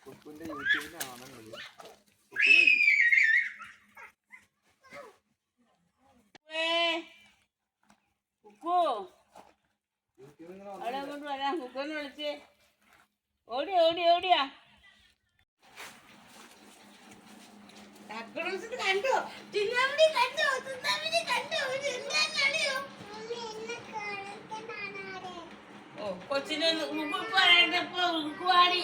കുക്കുന്റെ യൂട്യൂബിലാണെന്നില്ല കുക്കു അവിടെ അങ്ങോട്ട് വരാം. കുക്കുന്ന് വിളിച്ച് ഓടിയാ ഓടിയാ ഓടിയാ കണ്ടോ തിന്നാമണി കണ്ടോ തിന്നാമണി കണ്ടോ എന്താണെന്നറിയോ? ഓ കൊച്ചിനെ മുക്കുപ്പ് പറയണ്ടപ്പോ ഉക്കുവാടി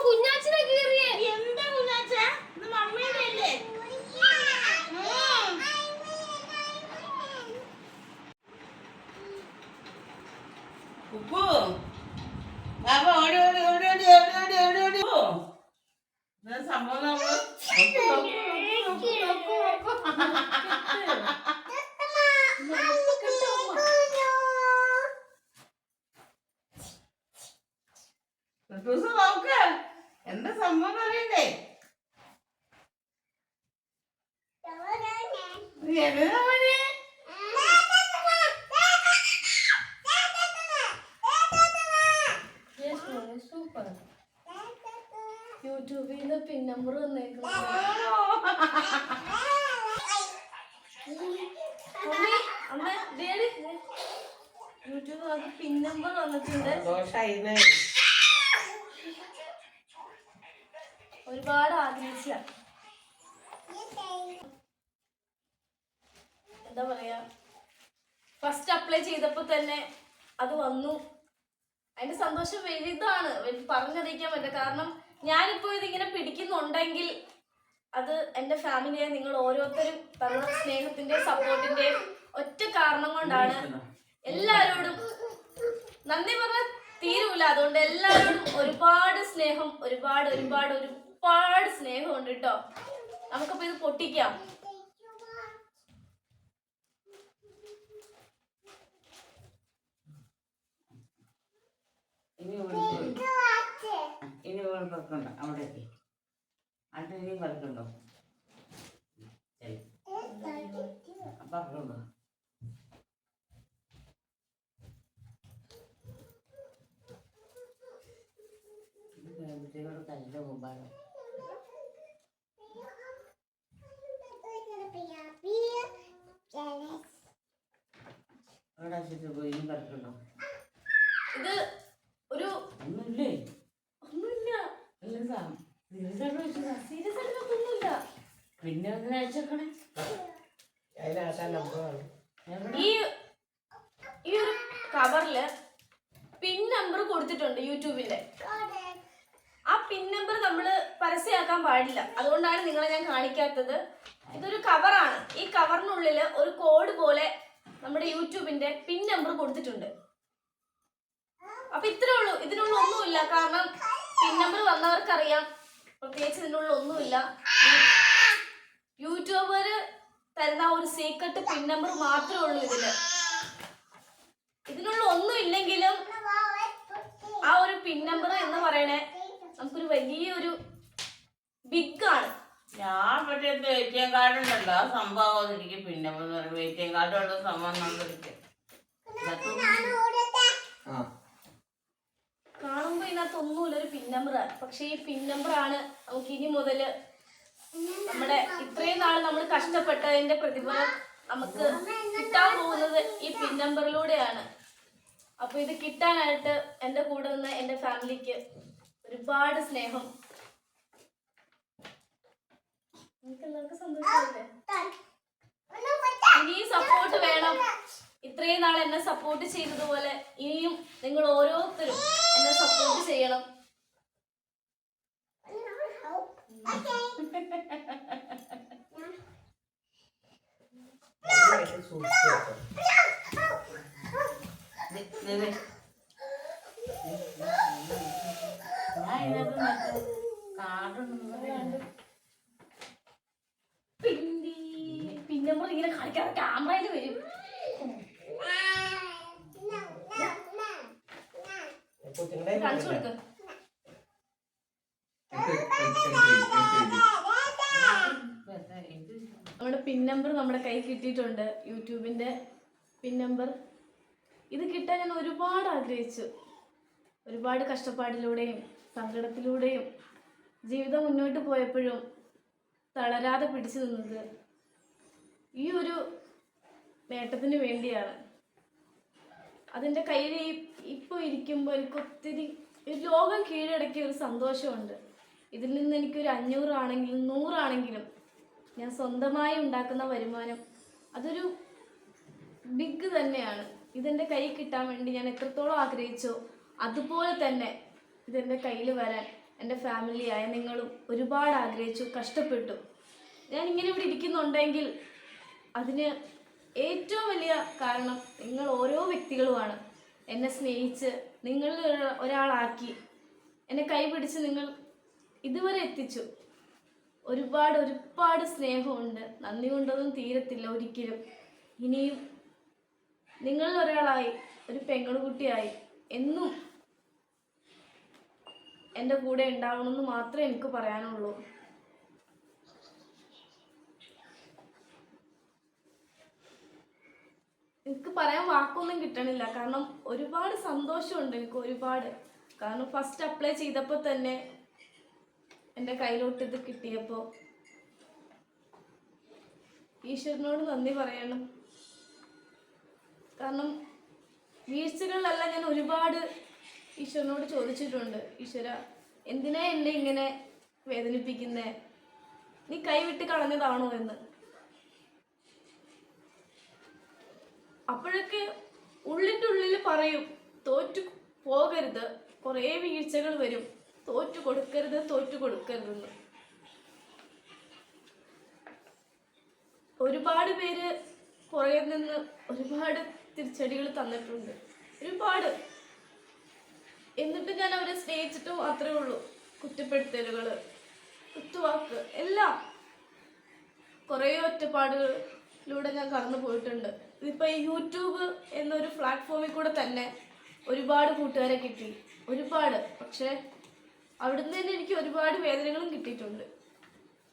കുഞ്ഞാച്ചനെ കീറിയേ എന്താ കുഞ്ഞാച്ച മമ്മിയുടെ അല്ലേ? ഉപ്പു ബാബ ഓടി ഓടി ഓടി ഓടി ഓടി ഓടി ഓടി ഓടി എന്താ സംഭവം? നോക്ക് എന്താ സംഭവം അറിയണ്ടേ? സൂപ്പർ. യൂട്യൂബിൽ നിന്ന് പിൻ നമ്പർ വന്നേക്കുന്നു. യൂട്യൂബ് നമുക്ക് പിൻ നമ്പർ വന്നിട്ടുണ്ട്. ഒരുപാട് ആഗ്രഹിച്ച എന്താ പറയാ, ഫസ്റ്റ് അപ്ലൈ ചെയ്തപ്പോ തന്നെ അത് വന്നു. അതിന്റെ സന്തോഷം വലുതാണ്, പറഞ്ഞറിയിക്കാൻ പറ്റില്ല. കാരണം ഞാനിപ്പോ ഇതിങ്ങനെ പിടിക്കുന്നുണ്ടെങ്കിൽ അത് എൻ്റെ ഫാമിലിയെ നിങ്ങൾ ഓരോരുത്തരും തന്ന സ്നേഹത്തിന്റെ സപ്പോർട്ടിന്റെ ഒറ്റ കാരണം കൊണ്ടാണ്. എല്ലാവരോടും നന്ദി പറഞ്ഞാൽ തീരൂല. അതുകൊണ്ട് എല്ലാവരോടും ഒരുപാട് സ്നേഹം, ഒരുപാട് ഒരുപാട് ഒരുപാട് സ്നേഹമുണ്ട് കേട്ടോ. നമുക്കിപ്പോ ഇത് പൊട്ടിക്കാം. ഇനി പറക്കണ്ട അവിടേക്ക് അത് ഇനി പറക്കണ്ടോ? പറക്കണ്ടോ? കല്ലിന്റെ മുമ്പാണ് അവിടെ പോയി ഇനി പറക്കണ്ടോ? ഇത് ഒരു ഒന്നുമില്ലേ? ഒന്നുമില്ല. സീരിയസ് ആയിട്ട് ഒന്നുമില്ല. പിന്നെ ഒന്ന് അയച്ചേക്കണേ. ഈ ഒരു കവറില് പിൻ നമ്പർ കൊടുത്തിട്ടുണ്ട് യൂട്യൂബിന്റെ. ആ പിൻ നമ്പർ നമ്മൾ പരസ്യമാക്കാൻ പാടില്ല. അതുകൊണ്ടാണ് നിങ്ങളെ ഞാൻ കാണിക്കാത്തത്. ഇതൊരു കവറാണ്. ഈ കവറിനുള്ളിൽ ഒരു കോഡ് പോലെ നമ്മുടെ യൂട്യൂബിന്റെ പിൻ നമ്പർ കൊടുത്തിട്ടുണ്ട്. അപ്പൊ ഇത്രേ ഉള്ളൂ. ഇതിനുള്ള ഒന്നുമില്ല. കാരണം പിൻ നമ്പർ വന്നവർക്കറിയാം പ്രത്യേകിച്ച് ഇതിനുള്ള ഒന്നുമില്ല. യൂട്യൂബര് തരുന്ന ഒരു സീക്രട്ട് പിൻ നമ്പർ മാത്രമേ ഉള്ളൂ ഇതില്. ഇതിനുള്ള ഒന്നും ഇല്ലെങ്കിലും ആ ഒരു പിൻ നമ്പർ എന്ന് പറയണേ നമുക്കൊരു വലിയൊരു ബിഗ് ആണ്. ഞാൻ മറ്റേ ATM കാർഡ് ഉണ്ടല്ലോ, ആ സംഭവം എനിക്ക് പിന്നെ ATM കാർഡ് ഉള്ള സംഭവം കാണുമ്പോ ഇതിനകത്ത് ഒന്നുമില്ല, ഒരു പിൻ നമ്പറാണ്. പക്ഷെ ഈ പിൻ നമ്പറാണ് നമുക്ക് ഇനി മുതല് നമ്മുടെ ഇത്രയും നാൾ നമ്മൾ കഷ്ടപ്പെട്ടതിന്റെ പ്രതിഫലം നമുക്ക് കിട്ടാൻ പോകുന്നത് ഈ പിൻ നമ്പറിലൂടെയാണ്. അപ്പൊ ഇത് കിട്ടാനായിട്ട് എൻ്റെ കൂടെ നിന്ന് എൻ്റെ ഫാമിലിക്ക് ഒരുപാട് സ്നേഹം. നിങ്ങൾക്ക് എല്ലാവർക്കും സന്തോഷമല്ലേ? ഇനിയും സപ്പോർട്ട് വേണം. ഇത്രയും നാൾ എന്നെ സപ്പോർട്ട് ചെയ്തതുപോലെ ഇനിയും നിങ്ങൾ ഓരോരുത്തരും എന്നെ സപ്പോർട്ട് ചെയ്യണം. പിന്നെ നമ്മൾ ഇങ്ങനെ കളിക്കാതെ ക്യാമറയിൽ വരും. കാണിച്ചു കൊടുക്ക. നമ്മുടെ പിൻ നമ്പർ നമ്മുടെ കയ്യിൽ കിട്ടിയിട്ടുണ്ട്, യൂട്യൂബിൻ്റെ പിൻ നമ്പർ. ഇത് കിട്ടാൻ ഞാൻ ഒരുപാട് ആഗ്രഹിച്ചു. ഒരുപാട് കഷ്ടപ്പാടിലൂടെയും സങ്കടത്തിലൂടെയും ജീവിതം മുന്നോട്ട് പോയപ്പോഴും തളരാതെ പിടിച്ചു നിന്നത് ഈ ഒരു നേട്ടത്തിന് വേണ്ടിയാണ്. അതിൻ്റെ കയ്യിൽ ഇപ്പോൾ ഇരിക്കുമ്പോൾ എനിക്ക് ഒത്തിരി ലോകം കീഴടക്കിയ ഒരു സന്തോഷമുണ്ട്. ഇതിൽ നിന്ന് എനിക്കൊരു 500 ആണെങ്കിലും 100 ആണെങ്കിലും ഞാൻ സ്വന്തമായി ഉണ്ടാക്കുന്ന വരുമാനം അതൊരു ബിഗ് തന്നെയാണ്. ഇതെൻ്റെ കയ്യിൽ കിട്ടാൻ വേണ്ടി ഞാൻ എത്രത്തോളം ആഗ്രഹിച്ചോ അതുപോലെ തന്നെ ഇതെൻ്റെ കയ്യിൽ വരാൻ എൻ്റെ ഫാമിലിയായ നിങ്ങളും ഒരുപാട് ആഗ്രഹിച്ചു, കഷ്ടപ്പെട്ടു. ഞാൻ ഇങ്ങനെ ഇവിടെ ഇരിക്കുന്നുണ്ടെങ്കിൽ അതിന് ഏറ്റവും വലിയ കാരണം നിങ്ങൾ ഓരോ വ്യക്തികളുമാണ്. എന്നെ സ്നേഹിച്ച് നിങ്ങളിൽ ഒരാളാക്കി എന്നെ കൈപിടിച്ച് നിങ്ങൾ ഇതുവരെ എത്തിച്ചു. ഒരുപാട് ഒരുപാട് സ്നേഹമുണ്ട്. നന്ദി കൊണ്ടൊന്നും തീരത്തില്ല ഒരിക്കലും. ഇനിയും നിങ്ങളിൽ ഒരാളായി, ഒരു പെങ്ങളുകുട്ടിയായി എന്നും എൻ്റെ കൂടെ ഉണ്ടാവണമെന്ന് മാത്രമേ എനിക്ക് പറയാനുള്ളൂ. എനിക്ക് പറയാൻ വാക്കൊന്നും കിട്ടണില്ല. കാരണം ഒരുപാട് സന്തോഷമുണ്ട് എനിക്ക്, ഒരുപാട്. കാരണം ഫസ്റ്റ് അപ്ലൈ ചെയ്തപ്പോൾ തന്നെ എൻ്റെ കയ്യിലോട്ട് ഇത് കിട്ടിയപ്പോൾ ഈശ്വരനോട് നന്ദി പറയണം. കാരണം വീഴ്ചകളിലെല്ലാം ഞാൻ ഒരുപാട് ഈശ്വരനോട് ചോദിച്ചിട്ടുണ്ട്. ഈശ്വര, എന്തിനാ എന്നെ ഇങ്ങനെ വേദനിപ്പിക്കുന്നേ? നീ കൈവിട്ട് കളഞ്ഞതാണോ എന്ന്. അപ്പോഴൊക്കെ ഉള്ളിൻ്റെ ഉള്ളിൽ പറയും, തോറ്റു പോകരുത്, കുറേ വീഴ്ചകൾ വരും, തോറ്റു കൊടുക്കരുതെന്ന്. ഒരുപാട് പേര് പുറകെ നിന്ന് ഒരുപാട് തിരിച്ചടികൾ തന്നിട്ടുണ്ട്, ഒരുപാട്. എന്നിട്ട് ഞാൻ അവരെ സ്നേഹിച്ചിട്ട് മാത്രമേ ഉള്ളൂ. കുറ്റപ്പെടുത്തലുകൾ, കുത്തുവാക്ക് എല്ലാം, കുറേ ഒറ്റപ്പാടുകളിലൂടെ ഞാൻ കടന്നു പോയിട്ടുണ്ട്. ഇതിപ്പോൾ ഈ യൂട്യൂബ് എന്നൊരു പ്ലാറ്റ്ഫോമിൽ കൂടെ തന്നെ ഒരുപാട് കൂട്ടുകാരെ കിട്ടി, ഒരുപാട്. പക്ഷേ അവിടുന്ന് തന്നെ എനിക്ക് ഒരുപാട് വേദനകളും കിട്ടിയിട്ടുണ്ട്.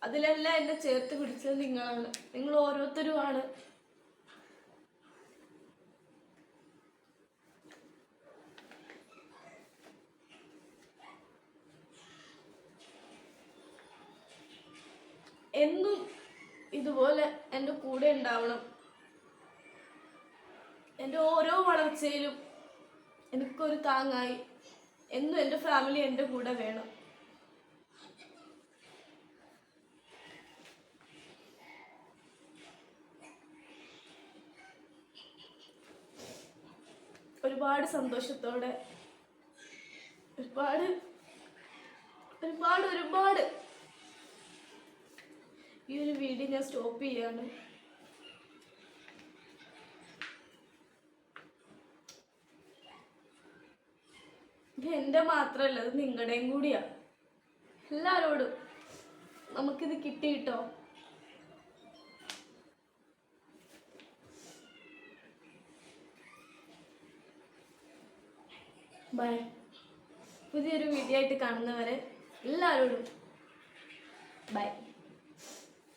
അതിലെല്ലാം എന്നെ ചേർത്ത് പിടിച്ചത് നിങ്ങളാണ്, നിങ്ങൾ ഓരോരുത്തരുമാണ്. എന്നും ഇതുപോലെ എൻ്റെ കൂടെ ഉണ്ടാവണം. എൻ്റെ ഓരോ വളർച്ചയിലും എനിക്കൊരു താങ്ങായി എന്നും എൻ്റെ ഫാമിലി എൻ്റെ കൂടെ വേണം. ഒരുപാട് സന്തോഷത്തോടെ ഒരുപാട് ഒരുപാട് ഒരുപാട് ഈ ഒരു വീഡിയോ ഞാൻ സ്റ്റോപ്പ് ചെയ്യാണ്. ഇത് എൻ്റെ മാത്രമല്ല, അത് നിങ്ങളുടെയും കൂടിയാ. എല്ലാവരോടും നമുക്കിത് കിട്ടിയിട്ടോ. ബൈ. പുതിയൊരു വീഡിയോ ആയിട്ട് കാണുന്നവരെ എല്ലാവരോടും ബൈ.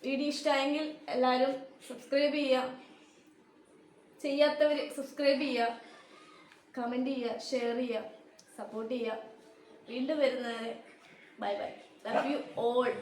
വീഡിയോ ഇഷ്ടമായെങ്കിൽ എല്ലാവരും സബ്സ്ക്രൈബ് ചെയ്യുക, ചെയ്യാത്തവർ സബ്സ്ക്രൈബ് ചെയ്യുക, കമൻറ്റ് ചെയ്യുക, ഷെയർ ചെയ്യുക, സപ്പോർട്ട് ചെയ്യുക. വീണ്ടും വരുന്നവരെ bye bye. Love you all.